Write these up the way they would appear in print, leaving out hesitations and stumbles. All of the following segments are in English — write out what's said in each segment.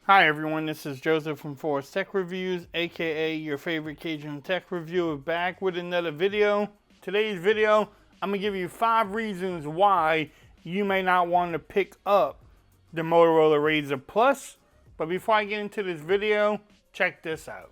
Hi everyone, this is Joseph from Forest Tech Reviews, aka your favorite Cajun tech reviewer, back with another video. Today's video, I'm going to give you 5 reasons why you may not want to pick up the Motorola Razr Plus. But before I get into this video, check this out.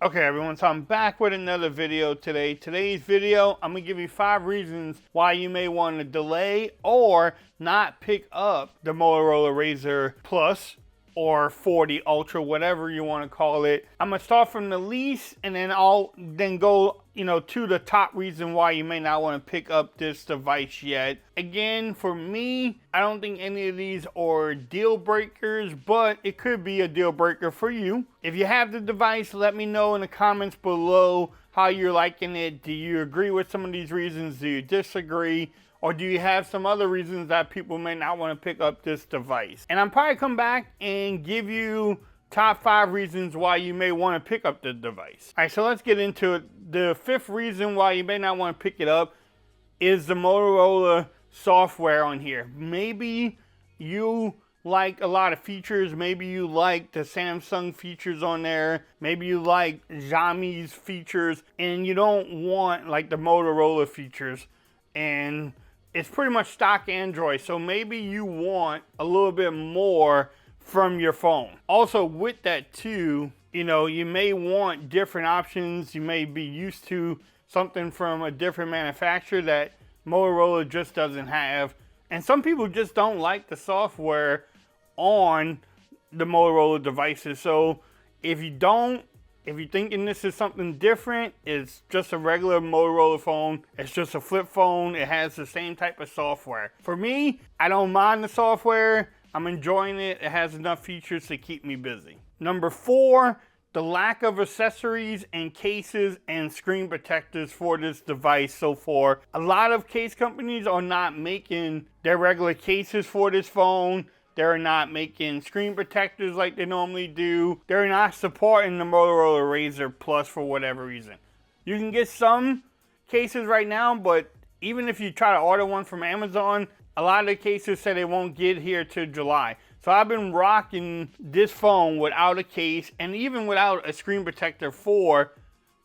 Okay everyone, so I'm back with another video today. Today's video, I'm going to give you 5 reasons why you may want to delay or not pick up the Motorola Razr Plus or 40 Ultra, whatever you want to call it. I'm going to start from the least and then I'll go to the top reason why you may not want to pick up this device yet. Again, for me, I don't think any of these are deal breakers, but it could be a deal breaker for you. If you have the device, let me know in the comments below how you're liking it. Do you agree with some of these reasons? Do you disagree? Or do you have some other reasons that people may not want to pick up this device? And I'm probably come back and give you top 5 reasons why you may want to pick up the device. All right, so let's get into it. The 5th reason why you may not want to pick it up is the Motorola software on here. Maybe you like a lot of features. Maybe you like the Samsung features on there. Maybe you like Xiaomi's features and you don't want like the Motorola features. And it's pretty much stock Android, so maybe you want a little bit more from your phone. Also with that too, you may want different options. You may be used to something from a different manufacturer that Motorola just doesn't have. And some people just don't like the software on the Motorola devices. So if you're thinking this is something different, it's just a regular Motorola phone. It's just a flip phone. It has the same type of software. For me, I don't mind the software. I'm enjoying it. It has enough features to keep me busy. Number 4, the lack of accessories and cases and screen protectors for this device so far. A lot of case companies are not making their regular cases for this phone. They're not making screen protectors like they normally do. They're not supporting the Motorola Razr Plus for whatever reason. You can get some cases right now, but even if you try to order one from Amazon, a lot of the cases say they won't get here till July. So I've been rocking this phone without a case and even without a screen protector for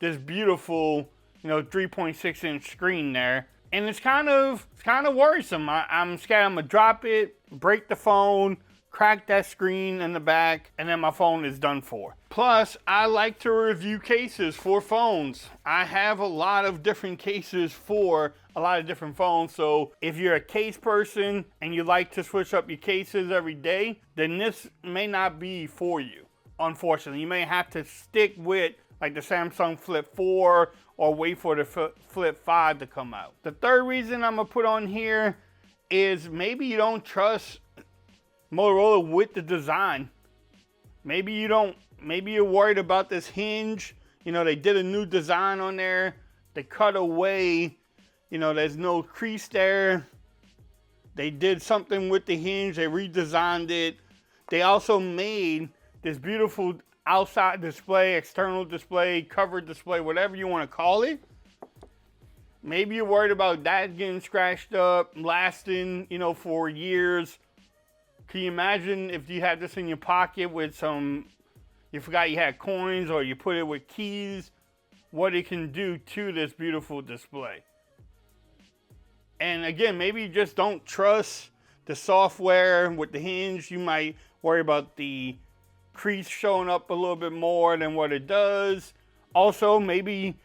this beautiful, 3.6 inch screen there. And it's kind of worrisome. I'm scared I'm gonna drop it, break the phone, crack that screen in the back, and then my phone is done for. Plus, I like to review cases for phones. I have a lot of different cases for a lot of different phones. So if you're a case person and you like to switch up your cases every day, then this may not be for you. Unfortunately, you may have to stick with like the Samsung Flip 4 or wait for the Flip 5 to come out. The 3rd reason I'm gonna put on here is maybe you don't trust Motorola with the design. Maybe you're worried about this hinge. They did a new design on there. They cut away, there's no crease there. They did something with the hinge. They redesigned it. They also made this beautiful outside display, external display, covered display, whatever you want to call it. Maybe you're worried about that getting scratched up, lasting, for years. Can you imagine if you had this in your pocket with you forgot you had coins or you put it with keys, what it can do to this beautiful display. And again, maybe you just don't trust the software with the hinge. You might worry about the crease showing up a little bit more than what it does. Also, maybe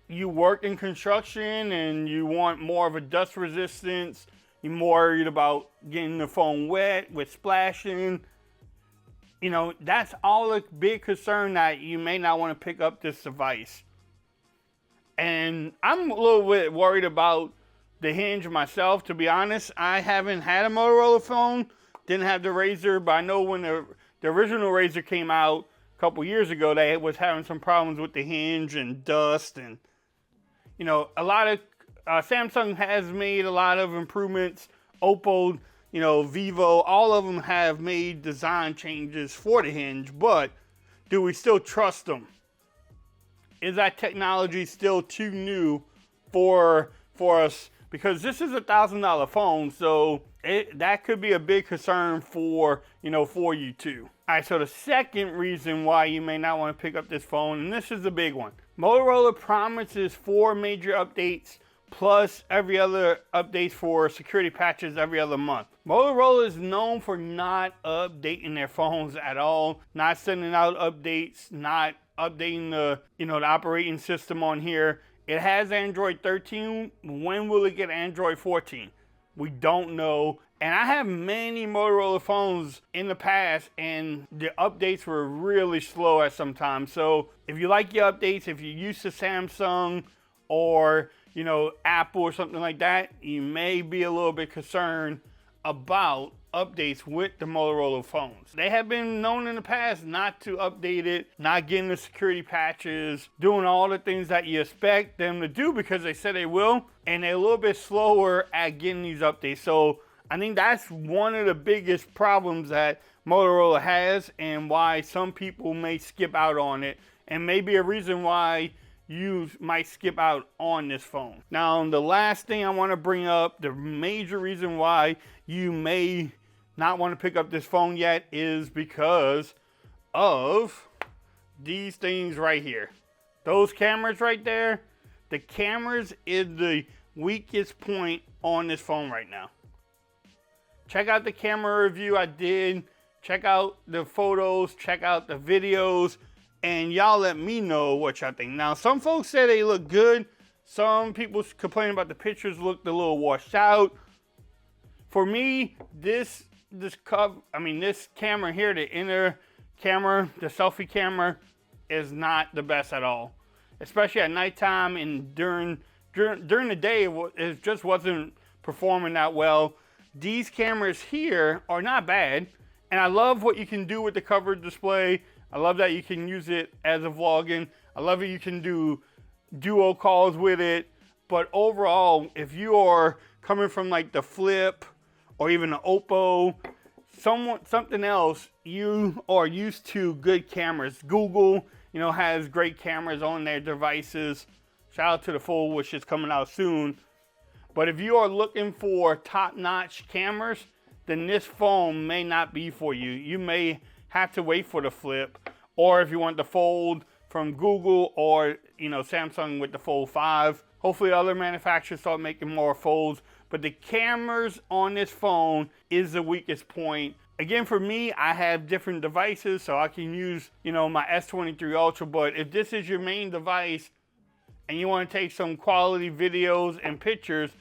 you work in construction and you want more of a dust resistance. You're more worried about getting the phone wet with splashing. That's all a big concern that you may not want to pick up this device. And I'm a little bit worried about the hinge myself, to be honest. I haven't had a Motorola phone, didn't have the Razr, but I know when the original Razr came out a couple years ago, they was having some problems with the hinge and dust. And, a lot of Samsung has made a lot of improvements. Oppo, Vivo, all of them have made design changes for the hinge, but do we still trust them? is that technology still too new for us? Because this is $1,000 phone, so that could be a big concern for, for you too. All right, so the second reason why you may not want to pick up this phone, and this is the big one. Motorola promises 4 major updates plus every other updates for security patches every other month. Motorola is known for not updating their phones at all, not sending out updates, not updating the, the operating system on here. It has Android 13. When will it get Android 14? We don't know. And I have many Motorola phones in the past, and the updates were really slow at some time. So if you like your updates, if you're used to Samsung or Apple or something like that, you may be a little bit concerned about updates with the Motorola phones. They have been known in the past not to update it, not getting the security patches, doing all the things that you expect them to do because they said they will, and they're a little bit slower at getting these updates. So I think that's one of the biggest problems that Motorola has, and why some people may skip out on it, and maybe a reason why you might skip out on this phone. Now, the last thing I want to bring up, the major reason why you may not want to pick up this phone yet, is because of these things right here. Those cameras right there, the cameras is the weakest point on this phone right now. Check out the camera review I did. Check out the photos, check out the videos, and y'all let me know what y'all think. Now, some folks say they look good. Some people complain about the pictures looked a little washed out. For me, this camera here, the inner camera, the selfie camera, is not the best at all. Especially at nighttime and during the day, it just wasn't performing that well. These cameras here are not bad, and I love what you can do with the covered display. I love that you can use it as a vlogging. I love that you can do duo calls with it. But overall, if you are coming from like the Flip or even the Oppo, something else, you are used to good cameras. Google, has great cameras on their devices. Shout out to the Fold, which is coming out soon. But if you are looking for top-notch cameras, then this phone may not be for you. You may have to wait for the Flip, or if you want the Fold from Google, or Samsung with the Fold 5. Hopefully other manufacturers start making more Folds, but the cameras on this phone is the weakest point. Again, for me, I have different devices, so I can use my S23 Ultra, but if this is your main device and you want to take some quality videos and pictures,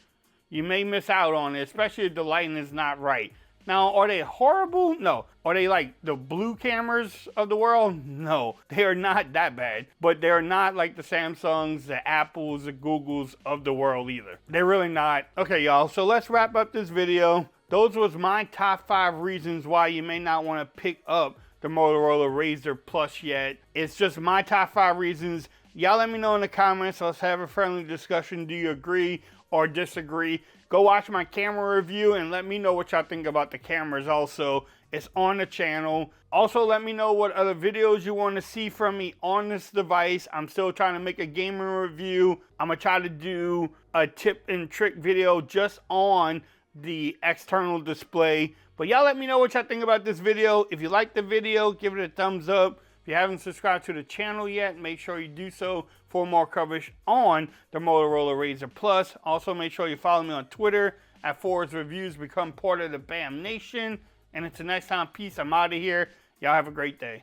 you may miss out on it, especially if the lighting is not right. Now, are they horrible? No. Are they like the blue cameras of the world? No, they are not that bad. But they're not like the Samsungs, the Apples, the Googles of the world either. They're really not. Okay, y'all, so let's wrap up this video. Those was my top 5 reasons why you may not want to pick up the Motorola Razr Plus yet. It's just my top 5 reasons. Y'all let me know in the comments. Let's have a friendly discussion. Do you agree or disagree? Go watch my camera review and let me know what y'all think about the cameras also. It's on the channel. Also, let me know what other videos you want to see from me on this device. I'm still trying to make a gaming review. I'm going to try to do a tip and trick video just on the external display. But y'all let me know what y'all think about this video. If you like the video, give it a thumbs up. If you haven't subscribed to the channel yet, make sure you do so for more coverage on the Motorola Razr Plus. Also, make sure you follow me on Twitter at Forward's Reviews. Become part of the BAM Nation. And until next time, peace. I'm out of here. Y'all have a great day.